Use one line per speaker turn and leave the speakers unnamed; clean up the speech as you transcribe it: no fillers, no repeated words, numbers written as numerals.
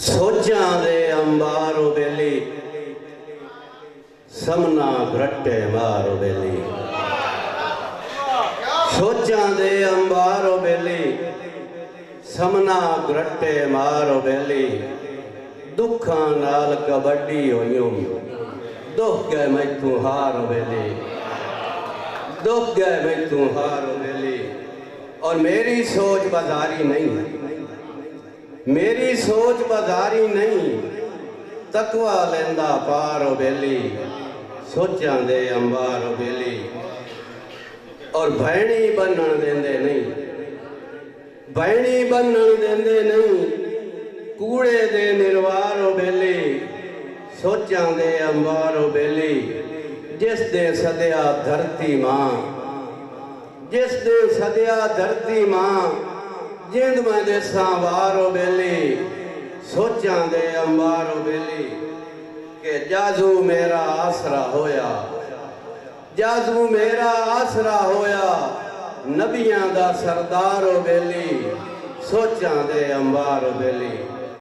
ਸੋਚਾਂ ਦੇ ਅੰਬਾਰੋ ਬੇਲੀ ਸਮਨਾ ਘਰਟੇ ਮਾਰੋ ਬੇਲੀ ਸੋਚਾਂ ਦੇ ਅੰਬਾਰੋ ਬੇਲੀ ਸਮਨਾ ਘਰਟੇ ਮਾਰੋ ਬੇਲੀ ਦੁੱਖਾਂ ਨਾਲ ਕਬੱਡੀ ਹੋਈਓ ਦੁੱਖ ਗਏ ਮੈਥੋਂ ਹਾਰੋ ਬੇਲੀ दुख गए मैं तुम्हारो बेली और मेरी सोच बाजारी नहीं मेरी सोच बाजारी नहीं तकवा लेंदा पारो बेली सोचां दे अंबारो बेली और भैनी बनन देंदे नहीं भैनी बनन देंदे नहीं कूड़े दे निर्वारो बेली सोचां दे अंबारो बेली जिस दे सदिया धरती मां जिस दे सदिया धरती मां जिंद में देसा वारो बेली सोचां दे अंबारो बेली के जाजू मेरा आसरा होया जाजू मेरा आसरा होया नबियां दा सरदारो बेली सोचां दे अंबारो बेली।